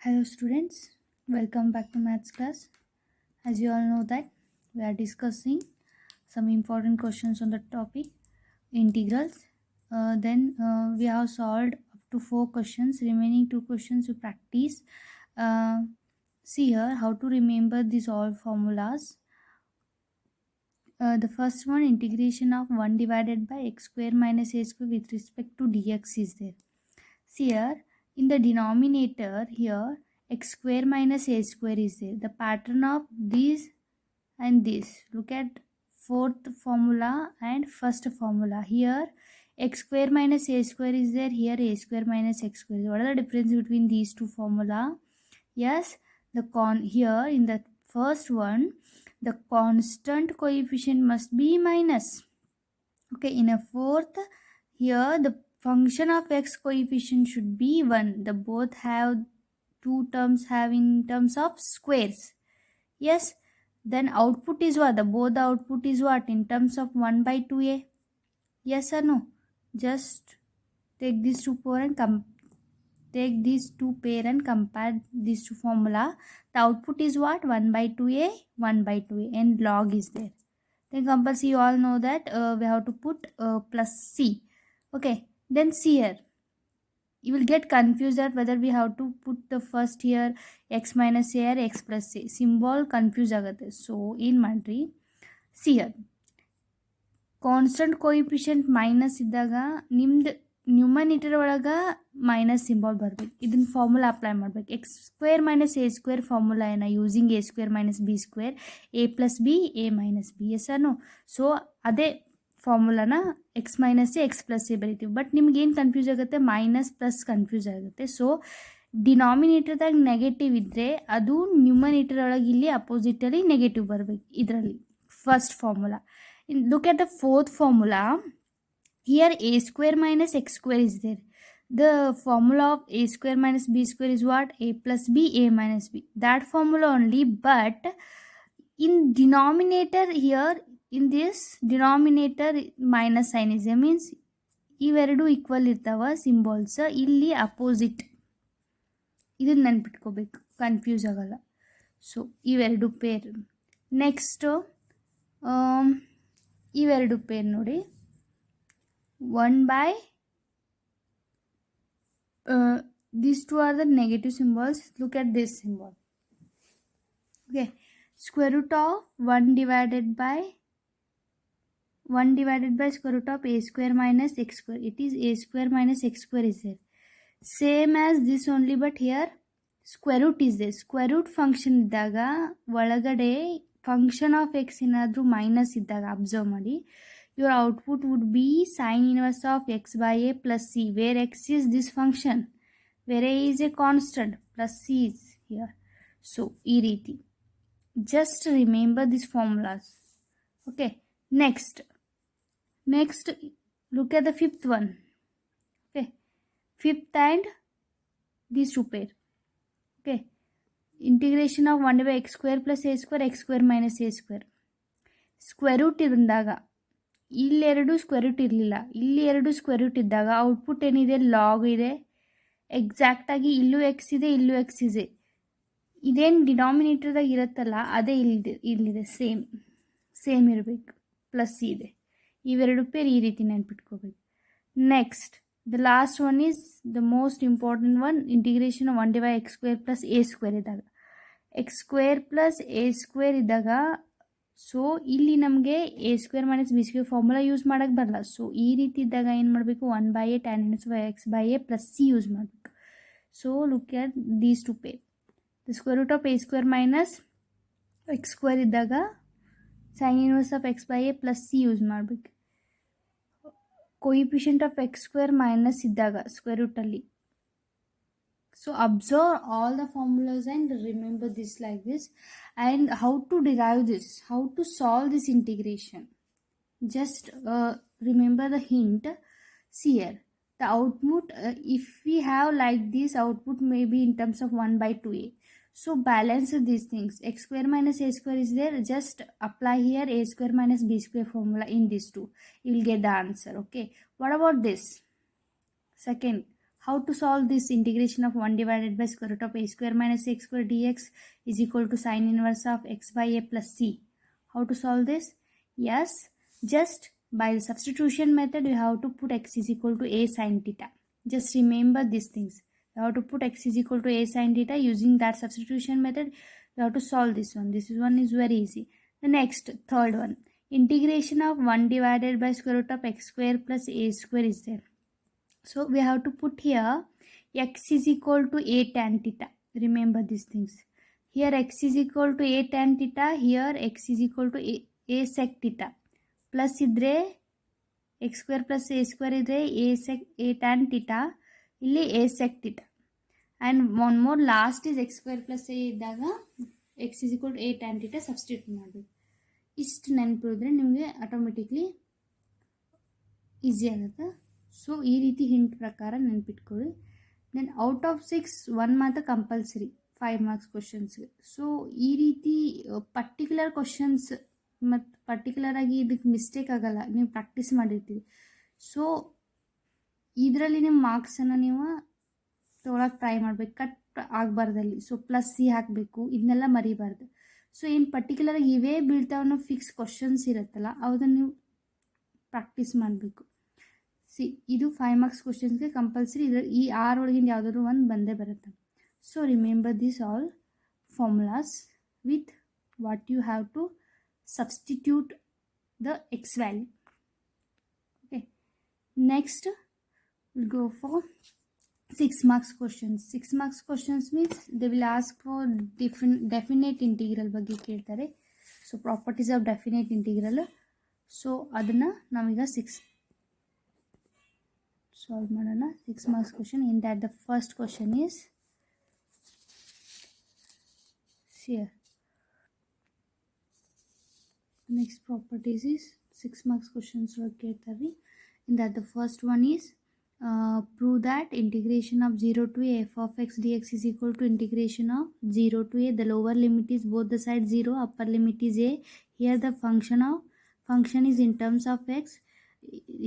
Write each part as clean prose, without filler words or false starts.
Hello students, welcome back to maths class. As you all know that we are discussing some important questions on the topic integrals. Then we have solved up to 4 questions. Remaining 2 questions to practice. See here how to remember these all formulas. The first one, integration of 1 divided by x square minus a square with respect to dx is there. See here, in the denominator here, x square minus a square is there. The pattern of this and this. Look at fourth formula and first formula. Here, x square minus a square is there. Here, a square minus x square. What are the difference between these two formula? Yes, here in the first one, the constant coefficient must be minus. Okay, in a fourth, here the function of x coefficient should be 1. The both have two terms have in terms of squares. Yes, then output is what? Both the output is what? In terms of 1 by 2a. Yes or no? Just take these two pair and take these two pair and compare these two formula. The output is what? 1 by 2a, 1 by 2a, and log is there. Then compulsory you all know that we have to put plus c. Okay, then see here, you will get confused that whether we have to put the first here x minus a or x plus a. Symbol confuse ಆಗುತ್ತೆ. So ಏನು ಮಾಡ್ರಿ, see here, constant coefficient minus ಇದ್ದಾಗ ನಿಮ್ದು numerator ಒಳಗೆ minus symbol ಬರಬೇಕು. ಇದನ್ನ formula apply ಮಾಡಬೇಕು. X square minus A square formula ಏನ using A square minus B square, A plus B, A minus B. ಎಸ್ ಅನ್ನು ಸೊ ಅದೇ ಫಾರ್ಮುಲಾನ X minus A X plus A ಬರಿತೀವಿ. ಬಟ್ ನಿಮ್ಗೆ ಏನು ಕನ್ಫ್ಯೂಸ್ ಆಗುತ್ತೆ, ಮೈನಸ್ ಪ್ಲಸ್ ಕನ್ಫ್ಯೂಸ್ ಆಗುತ್ತೆ. ಸೊ ಡಿನಾಮಿನೇಟರ್ದಾಗ ನೆಗೆಟಿವ್ ಇದ್ದರೆ ಅದು ನ್ಯೂಮನೇಟರ್ ಒಳಗೆ ಇಲ್ಲಿ ಅಪೋಸಿಟಲ್ಲಿ ನೆಗೆಟಿವ್ ಬರಬೇಕು. ಇದರಲ್ಲಿ first formula. Look at the fourth formula. Here a square minus x square is there. The formula of a square minus b square is what? A plus b, a minus b. That formula only, but in denominator here, in this denominator minus sign is there, means ಇವೆರಡು equal ಇರ್ತಾವ symbols. ಇಲ್ಲಿ opposite. ಇದನ್ನ ನೆನ್ಪಿಟ್ಕೋಬೇಕು, confuse ಆಗಲ್ಲ. So ಇವೆರಡು peer. Next ಇವೆರಡು peer ನೋಡಿ, 1 by these two are the negative symbols. Look at this symbol. Okay, square root of 1 divided by square root of a square minus x square. It is a square minus x square is there. Same as this only, but here square root is there. Square root function ಇದ್ದಾಗ ಒಳಗಡೆ function of X ಏನಾದರೂ minus ಇದ್ದಾಗ observe ಮಾಡಿ, your output would be sine inverse of x by a plus c, where x is this function, where a is a constant, plus c is here. So ಈ ರೀತಿ just remember these formulas. Okay, next look at the fifth one. Okay, fifth and these two pair. Okay, integration of 1 by x square plus a square, x square minus a square. Square root ಇದ್ದಾಗ ಇಲ್ಲೆರಡು square root ಇರಲಿಲ್ಲ, ಇಲ್ಲಿ ಎರಡು square root ಇದ್ದಾಗ output ಏನಿದೆ, log ಇದೆ. ಎಕ್ಸಾಕ್ಟಾಗಿ ಇಲ್ಲೂ ಎಕ್ಸ್ ಇದೆ, ಇಲ್ಲೂ ಎಕ್ಸ್ ಇದೆ. ಇದೇನು ಡಿನಾಮಿನೇಟರ್ದಾಗ ಇರುತ್ತಲ್ಲ ಅದೇ ಇಲ್ಲಿದೆ, ಸೇಮ್ ಇರಬೇಕು, ಪ್ಲಸ್ ಇದೆ. ಇವೆರಡು ಪೇರ್ ಈ ರೀತಿ ನೆನ್ಪಿಟ್ಕೋಬೇಕು. Next the last one is the most important one, integration of 1 divided x square plus a square ಇದ್ದಾಗ, x square plus a square ಇದ್ದಾಗ ಸೊ ಇಲ್ಲಿ ನಮಗೆ A square minus B square formula use ಮಾಡೋಕ್ಕೆ ಬರಲ್ಲ. So ಈ ರೀತಿ ಇದ್ದಾಗ ಏನು ಮಾಡಬೇಕು, 1 by a tan inverse by x by a plus c use ಮಾಡಬೇಕು. So look at these two pair. The square root of a square minus x square ಇದ್ದಾಗ sin inverse of x by a plus c use ಮಾಡಬೇಕು. coefficient of x square minus ಇದ್ದಾಗ square ರೂಟಲ್ಲಿ. So observe all the formulas and remember this like this. And how to derive this, how to solve this integration, just remember the hint. See here, the output, if we have like this, output may be in terms of 1 by 2a. So balance these things. X square minus a square is there, just apply here a square minus b square formula in these two, you will get the answer. Okay, what about this second, How to solve this integration of 1 divided by square root of a square minus x square dx is equal to sine inverse of x by a plus c. How to solve this? Yes, just by the substitution method we have to put x is equal to a sine theta. Just remember these things. We have to put x is equal to a sine theta. Using that substitution method we have to solve this one. This one is very easy. The next, third one, integration of 1 divided by square root of x square plus a square is there. So we have to put here x is equal to a tan theta. Remember these things. Here x is equal to a tan theta. Here x is equal to a sec theta. Plus idre x square plus a square idre a tan theta. Illi a sec theta. And one more last is x square plus a iddaga x is equal to a tan theta substitute ಮಾಡಬೇಕು. ಇಷ್ಟು ನೆನಪಿದ್ರೆ ನಿಮಗೆ automatically easy ಆಗುತ್ತೆ. So ಈ ರೀತಿ hint ಪ್ರಕಾರ ನೆನಪಿಟ್ಕೊಳ್ಳಿ. Then out of 6 1 ಮಾತ್ರ compulsory 5 marks ಕ್ವಶನ್ಸ್ಗೆ. So ಈ ರೀತಿ ಪರ್ಟಿಕ್ಯುಲರ್ ಕ್ವಶನ್ಸ್ ಮತ್ತು ಪರ್ಟಿಕ್ಯುಲರ್ ಆಗಿ ಇದಕ್ಕೆ ಮಿಸ್ಟೇಕ್ ಆಗಲ್ಲ, ನೀವು ಪ್ರಾಕ್ಟೀಸ್ ಮಾಡಿರ್ತೀವಿ. ಸೊ ಇದರಲ್ಲಿ ನಿಮ್ಮ ಮಾರ್ಕ್ಸನ್ನು ನೀವು ತೊಗೊಳಕ್ಕೆ ಟ್ರೈ ಮಾಡಬೇಕು, ಕಟ್ ಆಗಬಾರ್ದಲ್ಲಿ. ಸೊ ಪ್ಲಸ್ ಸಿ ಹಾಕಬೇಕು, ಇದನ್ನೆಲ್ಲ ಮರಿಬಾರ್ದು. ಸೊ ಏನು ಪರ್ಟಿಕ್ಯುಲರಾಗಿ ಇವೇ ಬೀಳ್ತಾವನ್ನೋ ಫಿಕ್ಸ್ ಕ್ವಶನ್ಸ್ ಇರುತ್ತಲ್ಲ ಅದನ್ನು ನೀವು ಪ್ರಾಕ್ಟೀಸ್ ಮಾಡಬೇಕು. ಸಿ ಇದು 5 ಮಾರ್ಕ್ಸ್ ಕ್ವಶನ್ಸ್ಗೆ ಕಂಪಲ್ಸರಿ ಈ 6 ಒಳಗಿಂದ ಯಾವುದಾದ್ರು ಒಂದು ಬಂದೇ ಬರುತ್ತೆ. So remember this all formulas with what you have to substitute the x value. Okay, next we'll go for 6 marks questions. 6 marks questions means they will ask for different definite integral ಬಗ್ಗೆ ಕೇಳ್ತಾರೆ. So properties of definite integral. So ಅದನ್ನು ನಾವೀಗ 6 solve ಮಾಡೋಣ. 6 marks question. In that the first question is here. Next properties is 6 marks questions ಕೇಳ್ತಾರೆ. In that the first one is prove that integration of 0 to a f of x dx is equal to integration of 0 to a. The lower limit is both the sides 0, upper limit is a. Here the function is in terms of x.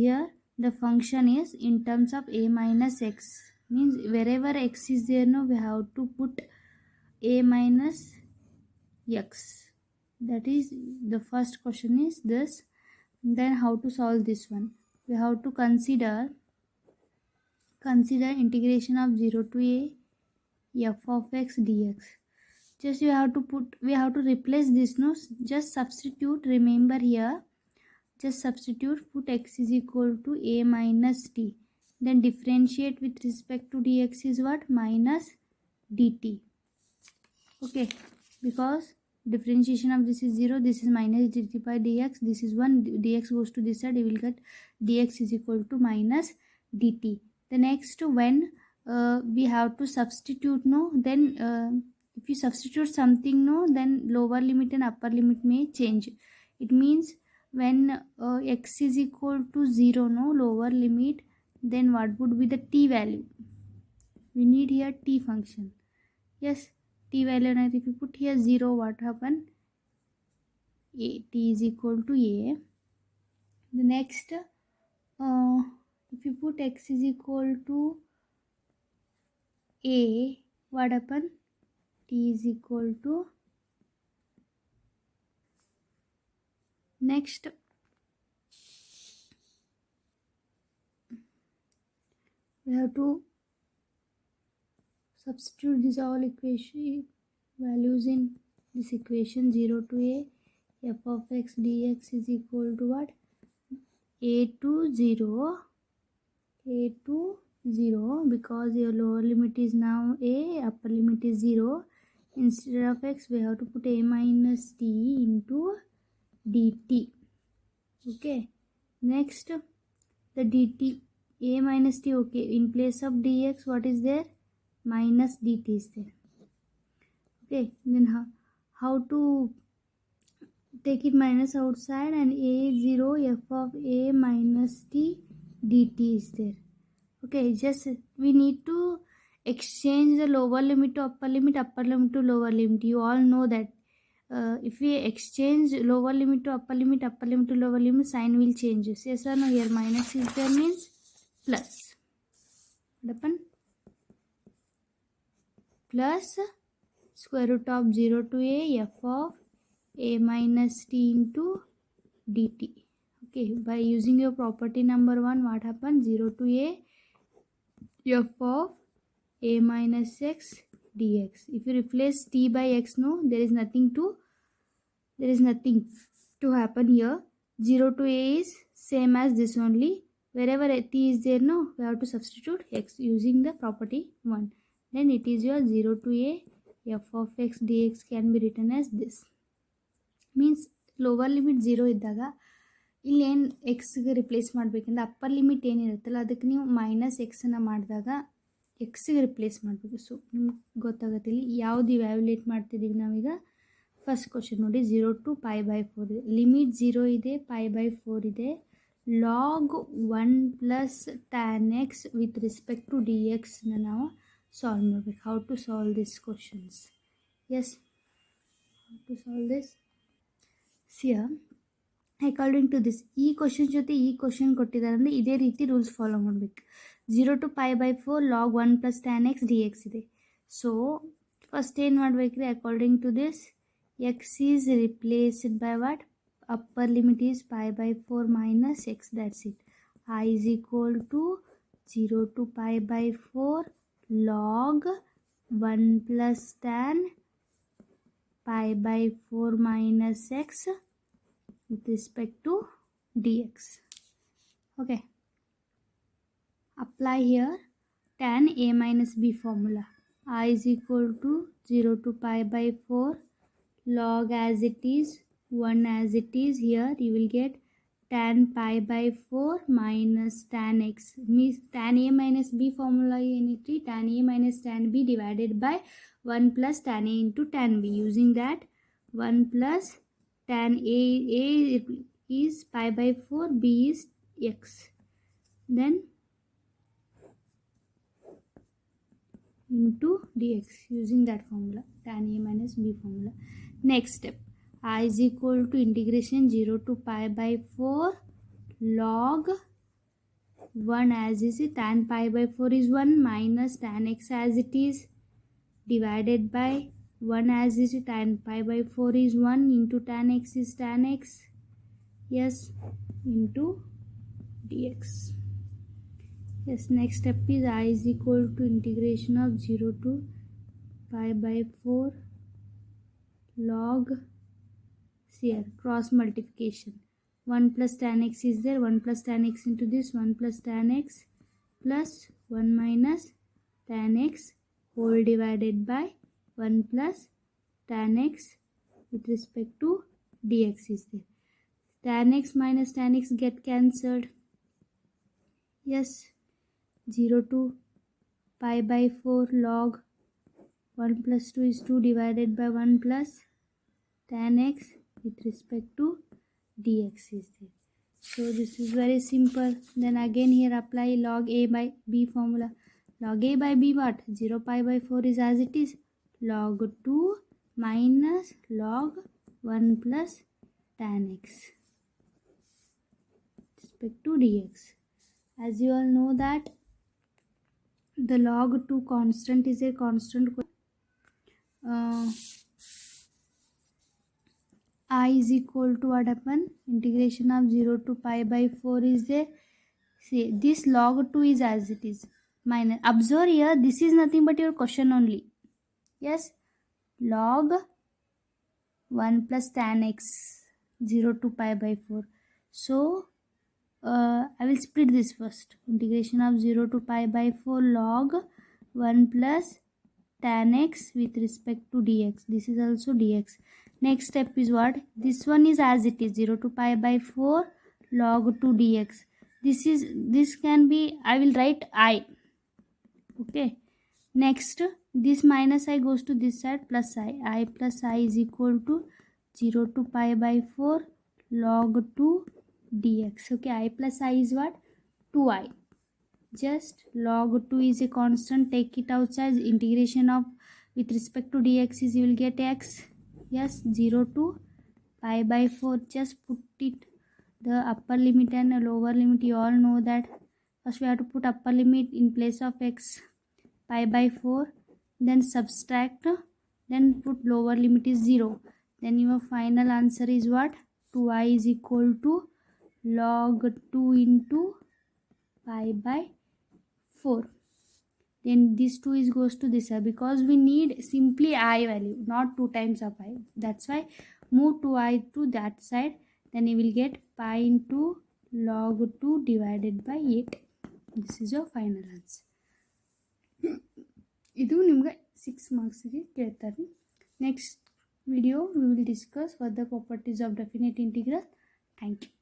Here the function is in terms of a minus x. Means wherever x is there, no, we have to put a minus x. That is the first question is this. Then how to solve this one? We have to consider integration of 0 to a f of x dx. Just we have to replace this, no, just substitute. Remember here, just substitute, put x is equal to a minus t. Then differentiate with respect to dx is what? Minus dt. Okay, because differentiation of this is 0, this is minus dt by dx, this is 1, dx goes to this side, you will get dx is equal to minus dt. The next, when we have to substitute, no, then if you substitute something, no, then lower limit and upper limit may change. It means when x is equal to 0, no, lower limit, then what would be the t value? We need here t function. Yes, t value, and if you put here 0, what happen? A, t is equal to a. The next, if you put x is equal to a, what happen? T is equal to, next we have to substitute these all equation values in this equation. 0 to a f of x dx is equal to what? A to 0, because your lower limit is now a, upper limit is 0. Instead of x we have to put a minus t into dt. Okay, next the dt, a minus t. Okay, in place of dx what is there? Minus dt is there. Okay, then how to take it minus outside, and a 0 f of a minus t dt is there. Okay, just we need to exchange the lower limit to upper limit to lower limit. You all know that if we exchange lower limit to upper limit to lower limit, sign will change. Yes or no? Here minus is there means plus. What happened? plus square root of 0 to a f of a minus t into dt. Okay, by using your property number 1, what happens? 0 to a f of a minus x dx. If you replace t by x, no, there is nothing to happen here. 0 to a is same as this only. Wherever t is there, no, we have to substitute x using the property 1. Then it is your 0 to a f of x dx can be written as this. Means lower limit 0 ಇದ್ದಾಗ ಇಲ್ಲಿ ಏನು ಎಕ್ಸ್ಗೆ replace ಮಾಡಬೇಕಂದ್ರೆ upper limit ಏನಿರುತ್ತಲ್ಲ ಅದಕ್ಕೆ ನೀವು minus ಎಕ್ಸನ್ನು ಮಾಡಿದಾಗ ಎಕ್ಸ್ಗೆ replace ಮಾಡಬೇಕು. So ನಿಮ್ಗೆ ಗೊತ್ತಾಗುತ್ತೆ ಇಲ್ಲಿ ಯಾವುದು ಇವ್ಯಾಲ್ಯುಲೇಟ್ ಮಾಡ್ತಿದ್ದೀವಿ ನಾವೀಗ. ಫಸ್ಟ್ ಕ್ವಶನ್ ನೋಡಿ, 0 to π/4 ಇದೆ, ಲಿಮಿಟ್ 0 ಇದೆ, π/4 ಇದೆ, log 1 plus tan X with respect to D ಎಕ್ಸ್ನ ನಾವು ಸಾಲ್ವ್ ಮಾಡಬೇಕು. How to solve this questions? Yes, how to solve this? ಸಿಯರ್ ಅಕಾರ್ಡಿಂಗ್ ಟು ದಿಸ್ ಈ ಕ್ವಶನ್ ಜೊತೆ ಈ ಕ್ವಶನ್ ಕೊಟ್ಟಿದ್ದಾರೆ ಅಂದರೆ ಇದೇ ರೀತಿ ರೂಲ್ಸ್ ಫಾಲೋ ಮಾಡಬೇಕು. 0 to π/4 log 1 plus tan X D X ಇದೆ. ಸೊ ಫಸ್ಟ್ ಏನು ಮಾಡಬೇಕ್ರಿ? According to this x is replaced by what? Upper limit is π/4 minus x, that's it. I is equal to 0 to π/4 log 1 plus tan π/4 minus x with respect to dx. Okay, apply here tan a minus b formula. I is equal to 0 to π/4 log as it is 1 as it is. Here you will get tan π/4 minus tan x, means tan a minus b formula unity, tan a minus tan b divided by 1 plus tan a into tan b. Using that 1 plus tan a is π/4, b is x, then into dx using that formula, tan a minus b formula. Next step, I is equal to integration 0 to π/4 log 1 as is it, tan π/4 is 1 minus tan x as it is divided by 1 as is it, tan π/4 is 1 into tan x is tan x, yes, into dx. Yes, next step is I is equal to integration of 0 to π/4 log, here cross multiplication, 1 plus tan x is there, 1 plus tan x into this, 1 plus tan x plus 1 minus tan x whole divided by 1 plus tan x with respect to dx is there. Tan x minus tan x get cancelled. Yes, 0 to π/4 log 1 plus 2 is 2 divided by 1 plus tan x with respect to dx is there. So this is very simple. Then again here apply log a by b formula. Log a by b what? 0 π/4 is as it is, log 2 minus log 1 plus tan x with respect to dx. As you all know that the log 2 constant is a constant. I is equal to what happen? Integration of 0 to π/4 is there. See, this log 2 is as it is minus. Observe here, this is nothing but your question only. Yes, log 1 plus tan x 0 to π/4. So I will split this first. Integration of 0 to π/4 log 1 plus tan x with respect to dx. This is also dx. Next step is what? This one is as it is, 0 to π/4 log 2 dx. This can be, I will write I. Okay. Next, this minus I goes to this side, plus I. I plus I is equal to 0 to π/4 log 2 dx. Okay, I plus I is what? 2i. Just log 2 is a constant, take it outside. Integration of with respect to dx is, you will get x. Yes, 0 to π/4, just put it the upper limit and lower limit. You all know that first we have to put upper limit in place of x, π/4, then subtract, then put lower limit is 0. Then your final answer is what? 2i is equal to log 2 into pi by 4. Then this 2 is goes to this side because we need simply I value, not 2 times of I. That's why move 2i to that side. Then you will get pi into log 2 divided by 8. This is your final answer. ಇದು ನಿಮಗೆ 6 ಮಾರ್ಕ್ಸ್ಗೆ ಕೇಳ್ತಾರೆ. Next video we will discuss further properties of definite integral. Thank you.